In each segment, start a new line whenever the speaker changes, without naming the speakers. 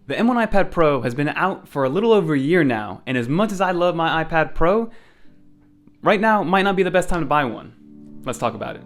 The M1 iPad Pro has been out for a little over a year now, and as much as I love my iPad Pro, right now might not be the best time to buy one. Let's talk about it.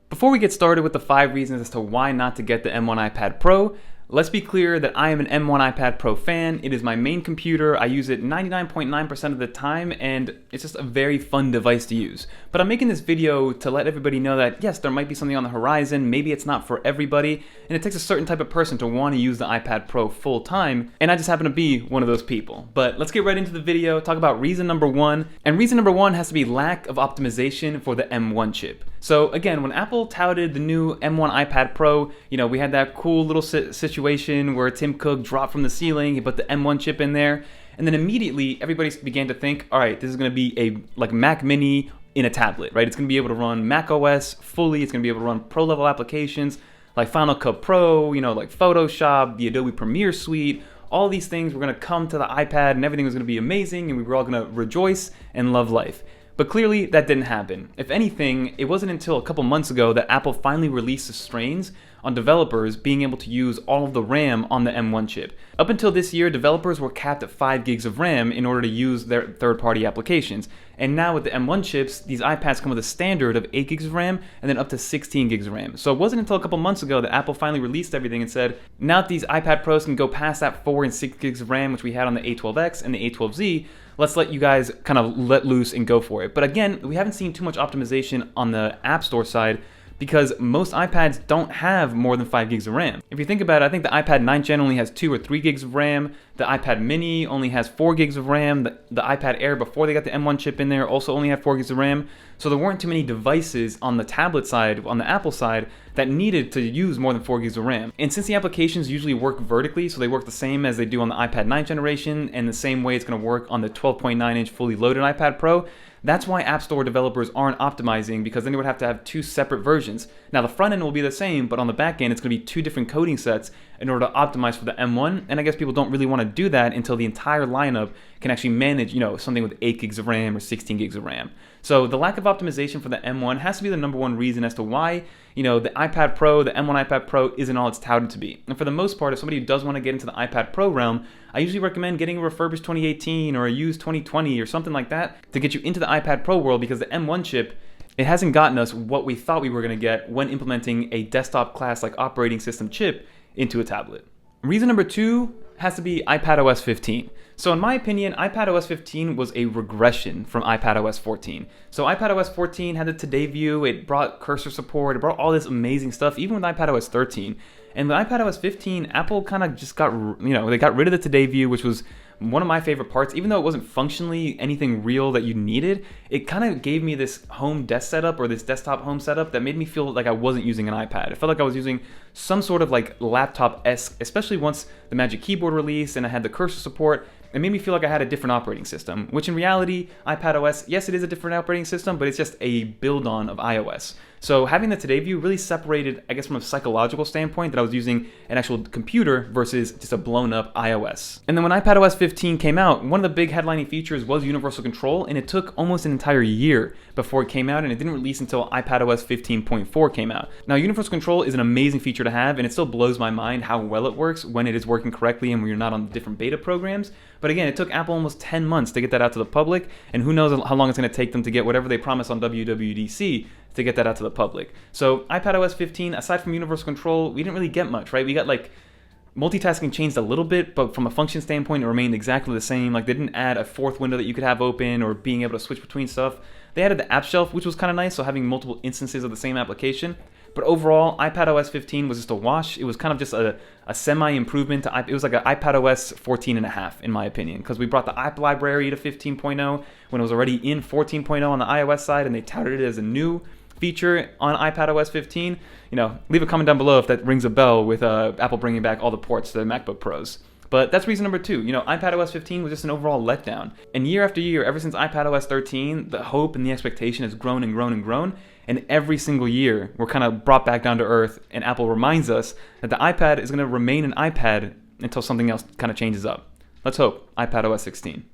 Before we get started with the 5 reasons as to why not to get the M1 iPad Pro, let's be clear that I am an M1 iPad Pro fan. It is my main computer. I use it 99.9% of the time, and it's just a very fun device to use. But I'm making this video to let everybody know that yes, there might be something on the horizon. Maybe it's not for everybody, and it takes a certain type of person to want to use the iPad Pro full time, and I just happen to be one of those people. But let's get right into the video, talk about reason number 1. And reason number 1 has to be lack of optimization for the M1 chip. So again, when Apple touted the new M1 iPad Pro, we had that cool little situation where Tim Cook dropped from the ceiling, he put the M1 chip in there, and then immediately everybody began to think, all right, this is going to be a Mac Mini in a tablet, right? It's going to be able to run macOS fully. It's going to be able to run pro-level applications like Final Cut Pro, like Photoshop, the Adobe Premiere Suite. All these things were going to come to the iPad, and everything was going to be amazing, and we were all going to rejoice and love life. But clearly, that didn't happen. If anything, it wasn't until a couple months ago that Apple finally released restraints on developers being able to use all of the RAM on the M1 chip. Up until this year, developers were capped at 5 gigs of RAM in order to use their third-party applications. And now with the M1 chips, these iPads come with a standard of 8 gigs of RAM and then up to 16 gigs of RAM. So it wasn't until a couple months ago that Apple finally released everything and said, now that these iPad Pros can go past that 4 and 6 gigs of RAM, which we had on the A12X and the A12Z, let's let you guys kind of let loose and go for it. But again, we haven't seen too much optimization on the App Store side because most iPads don't have more than 5 gigs of RAM. If you think about it, I think the iPad 9th Gen only has 2 or 3 gigs of RAM. The iPad Mini only has 4 gigs of RAM. The iPad Air, before they got the M1 chip in there, also only had 4 gigs of RAM. So there weren't too many devices on the tablet side, on the Apple side, that needed to use more than 4 gigs of RAM. And since the applications usually work vertically, so they work the same as they do on the iPad 9th generation, and the same way it's going to work on the 12.9-inch fully loaded iPad Pro, that's why App Store developers aren't optimizing, because then they would have to have 2 separate versions. Now the front end will be the same, but on the back end it's going to be 2 different coding sets in order to optimize for the M1, and I guess people don't really want to do that until the entire lineup can actually manage, something with 8 gigs of RAM or 16 gigs of RAM. So the lack of optimization for the M1 has to be the number 1 reason as to why, the iPad Pro, the M1 iPad Pro isn't all it's touted to be. And for the most part, if somebody does want to get into the iPad Pro realm, I usually recommend getting a refurbished 2018 or a used 2020 or something like that to get you into the iPad Pro world, because the M1 chip, it hasn't gotten us what we thought we were going to get when implementing a desktop class like operating system chip into a tablet. Reason number 2 has to be iPadOS 15. So in my opinion, iPadOS 15 was a regression from iPadOS 14. So iPadOS 14 had the Today View, it brought cursor support, it brought all this amazing stuff, even with iPadOS 13. And with iPadOS 15, Apple kind of just got, they got rid of the Today View, which was one of my favorite parts. Even though it wasn't functionally anything real that you needed, it kind of gave me this home desk setup, or this desktop home setup, that made me feel like I wasn't using an iPad. It felt like I was using some sort of like laptop-esque, especially once the Magic Keyboard released and I had the cursor support. It made me feel like I had a different operating system, which in reality, iPadOS, yes, it is a different operating system, but it's just a build-on of iOS. So having the Today View really separated, I guess from a psychological standpoint, that I was using an actual computer versus just a blown-up iOS. And then when iPadOS 15 came out, one of the big headlining features was universal control, and it took almost an entire year before it came out, and it didn't release until iPadOS 15.4 came out. Now, universal control is an amazing feature to have, and it still blows my mind how well it works when it is working correctly and when you're not on different beta programs. But again, it took Apple almost 10 months to get that out to the public, and who knows how long it's going to take them to get whatever they promised on WWDC to get that out to the public. So iPadOS 15, aside from universal control, we didn't really get much, right? We got like multitasking changed a little bit, but from a function standpoint, it remained exactly the same. Like they didn't add a 4th window that you could have open or being able to switch between stuff. They added the app shelf, which was kind of nice, so having multiple instances of the same application. But overall, iPadOS 15 was just a wash. It was kind of just a semi-improvement. It was like an iPadOS 14.5, in my opinion, because we brought the app library to 15.0 when it was already in 14.0 on the iOS side, and they touted it as a new feature on iPadOS 15. Leave a comment down below if that rings a bell with Apple bringing back all the ports to the MacBook Pros. But that's reason number 2. iPadOS 15 was just an overall letdown. And year after year, ever since iPadOS 13, the hope and the expectation has grown and grown and grown. And every single year, we're kind of brought back down to earth, and Apple reminds us that the iPad is going to remain an iPad until something else kind of changes up. Let's hope iPadOS 16.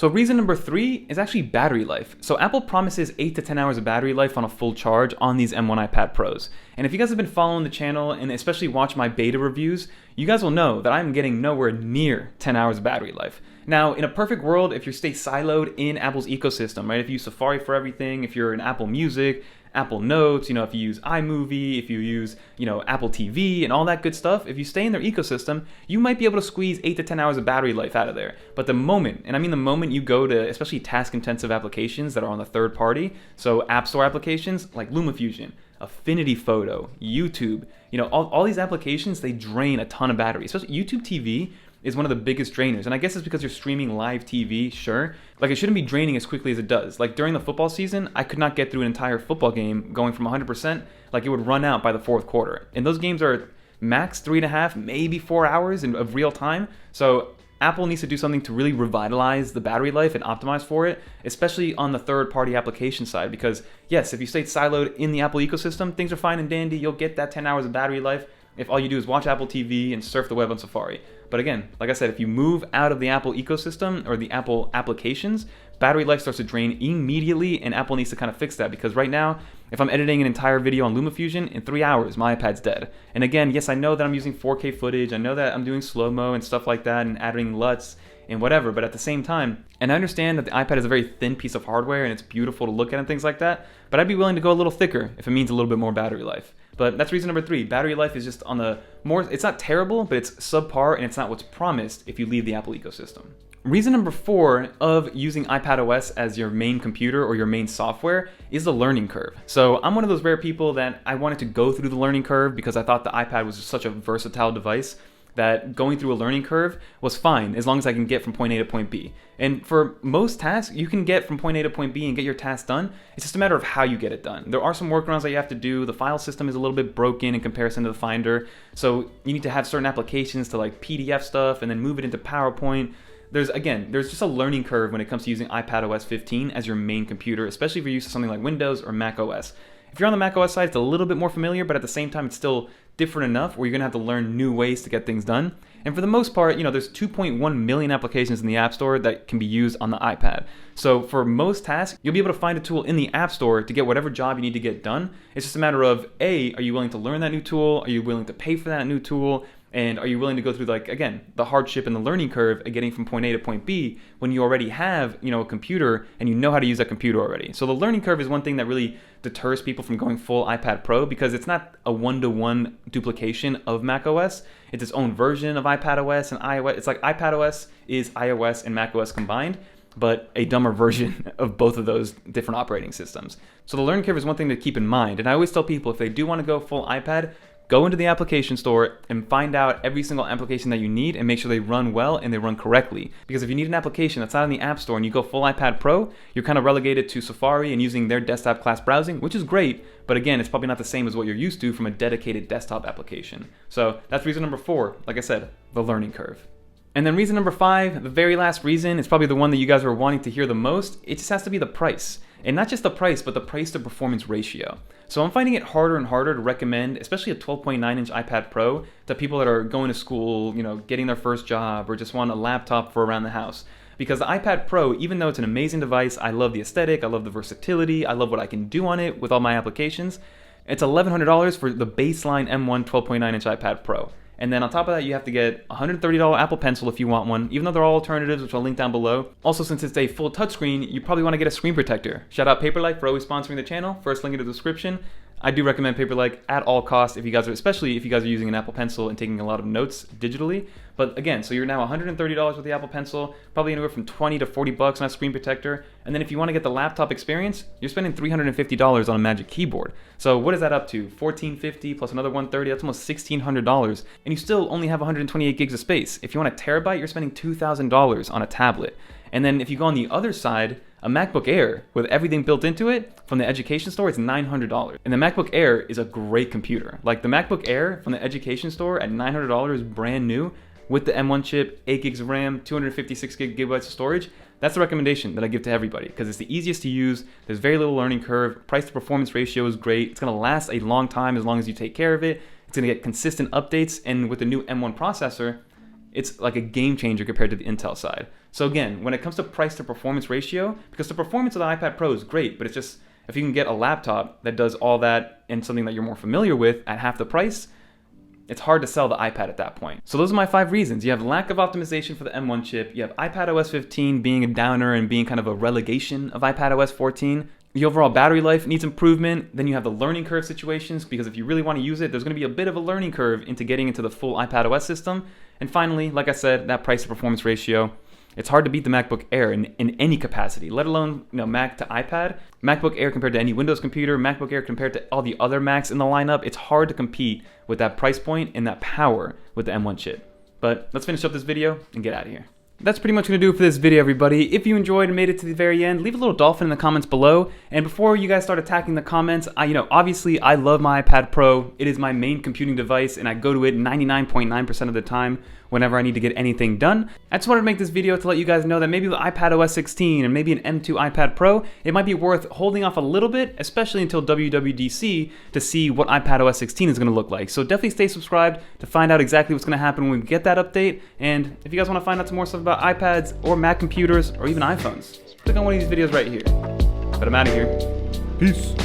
So reason number 3 is actually battery life. So Apple promises 8 to 10 hours of battery life on a full charge on these M1 iPad Pros. And if you guys have been following the channel and especially watch my beta reviews, you guys will know that I'm getting nowhere near 10 hours of battery life. Now, in a perfect world, if you stay siloed in Apple's ecosystem, right? If you use Safari for everything, if you're in Apple Music, Apple Notes, if you use iMovie, if you use, Apple TV and all that good stuff, if you stay in their ecosystem, you might be able to squeeze 8 to 10 hours of battery life out of there. But the moment, and I mean the moment you go to especially task-intensive applications that are on the third party, so App Store applications like LumaFusion, Affinity Photo, YouTube, all these applications, they drain a ton of battery. Especially YouTube TV is one of the biggest drainers. And I guess it's because you're streaming live TV, sure. Like, it shouldn't be draining as quickly as it does. Like, during the football season, I could not get through an entire football game going from 100%. Like, it would run out by the fourth quarter. And those games are max 3.5, maybe 4 hours of real time. So Apple needs to do something to really revitalize the battery life and optimize for it, especially on the third-party application side. Because, yes, if you stay siloed in the Apple ecosystem, things are fine and dandy. You'll get that 10 hours of battery life if all you do is watch Apple TV and surf the web on Safari. But again, like I said, if you move out of the Apple ecosystem or the Apple applications, battery life starts to drain immediately, and Apple needs to kind of fix that, because right now, if I'm editing an entire video on LumaFusion, in 3 hours, my iPad's dead. And again, yes, I know that I'm using 4K footage, I know that I'm doing slow-mo and stuff like that, and adding LUTs and whatever, but at the same time, and I understand that the iPad is a very thin piece of hardware and it's beautiful to look at and things like that, but I'd be willing to go a little thicker if it means a little bit more battery life. But that's reason number 3. Battery life is just on the more, it's not terrible, but it's subpar, and it's not what's promised if you leave the Apple ecosystem. Reason number 4 of using iPadOS as your main computer or your main software is the learning curve. So I'm one of those rare people that I wanted to go through the learning curve because I thought the iPad was just such a versatile device that going through a learning curve was fine as long as I can get from point A to point B. And for most tasks, you can get from point A to point B and get your task done. It's just a matter of how you get it done. There are some workarounds that you have to do. The file system is a little bit broken in comparison to the Finder. So you need to have certain applications to like PDF stuff and then move it into PowerPoint. There's just a learning curve when it comes to using iPadOS 15 as your main computer, especially if you're used to something like Windows or Mac OS. If you're on the Mac OS side, it's a little bit more familiar, but at the same time, it's still different enough where you're gonna have to learn new ways to get things done. And for the most part, there's 2.1 million applications in the App Store that can be used on the iPad. So for most tasks, you'll be able to find a tool in the App Store to get whatever job you need to get done. It's just a matter of, A, are you willing to learn that new tool? Are you willing to pay for that new tool? And are you willing to go through, the hardship and the learning curve of getting from point A to point B when you already have, a computer and you know how to use that computer already? So the learning curve is one thing that really deters people from going full iPad Pro, because it's not a one-to-one duplication of macOS. It's its own version of iPadOS and iOS. It's like iPadOS is iOS and macOS combined, but a dumber version of both of those different operating systems. So the learning curve is one thing to keep in mind. And I always tell people, if they do want to go full iPad, go into the application store and find out every single application that you need and make sure they run well and they run correctly. Because if you need an application that's not in the App Store and you go full iPad Pro, you're kind of relegated to Safari and using their desktop class browsing, which is great, but again, it's probably not the same as what you're used to from a dedicated desktop application. So that's reason number 4, like I said, the learning curve. And then reason number 5, the very last reason, is probably the one that you guys are wanting to hear the most. It just has to be the price. And not just the price, but the price to performance ratio. So I'm finding it harder and harder to recommend, especially a 12.9-inch iPad Pro, to people that are going to school, getting their first job, or just want a laptop for around the house. Because the iPad Pro, even though it's an amazing device, I love the aesthetic, I love the versatility, I love what I can do on it with all my applications, it's $1,100 for the baseline M1 12.9-inch iPad Pro. And then on top of that, you have to get a $130 Apple Pencil if you want one, even though they're all alternatives, which I'll link down below. Also, since it's a full touchscreen, you probably want to get a screen protector. Shout out Paperlike for always sponsoring the channel. First link in the description. I do recommend Paperlike at all costs if you guys are, especially if you guys are using an Apple Pencil and taking a lot of notes digitally. But again, so you're now $130 with the Apple Pencil, probably anywhere from $20 to $40 on a screen protector. And then if you want to get the laptop experience, you're spending $350 on a Magic Keyboard. So what is that up to? $1,450 plus another $130, that's almost $1,600. And you still only have 128 gigs of space. If you want a terabyte, you're spending $2,000 on a tablet. And then if you go on the other side, a MacBook Air with everything built into it from the education store, it's $900. And the MacBook Air is a great computer. Like the MacBook Air from the education store at $900 brand new with the M1 chip, 8 gigs of RAM, 256 gigabytes of storage. That's the recommendation that I give to everybody because it's the easiest to use. There's very little learning curve. Price to performance ratio is great. It's going to last a long time as long as you take care of it. It's going to get consistent updates. And with the new M1 processor, it's like a game changer compared to the Intel side. So again, when it comes to price to performance ratio, because the performance of the iPad Pro is great, but it's just, if you can get a laptop that does all that and something that you're more familiar with at half the price, it's hard to sell the iPad at that point. So those are my 5 reasons. You have lack of optimization for the M1 chip. You have iPadOS 15 being a downer and being kind of a relegation of iPadOS 14. The overall battery life needs improvement. Then you have the learning curve situations, because if you really want to use it, there's going to be a bit of a learning curve into getting into the full iPadOS system. And finally, like I said, that price to performance ratio. It's hard to beat the MacBook Air in any capacity, let alone Mac to iPad. MacBook Air compared to any Windows computer, MacBook Air compared to all the other Macs in the lineup, it's hard to compete with that price point and that power with the M1 chip. But let's finish up this video and get out of here. That's pretty much going to do it for this video, everybody. If you enjoyed and made it to the very end, leave a little dolphin in the comments below. And before you guys start attacking the comments, obviously I love my iPad Pro. It is my main computing device, and I go to it 99.9% of the time whenever I need to get anything done. I just wanted to make this video to let you guys know that maybe with iPadOS 16 and maybe an M2 iPad Pro, it might be worth holding off a little bit, especially until WWDC, to see what iPadOS 16 is going to look like. So definitely stay subscribed to find out exactly what's going to happen when we get that update. And if you guys want to find out some more stuff about iPads or Mac computers or even iPhones, click on one of these videos right here. But I'm out of here. Peace.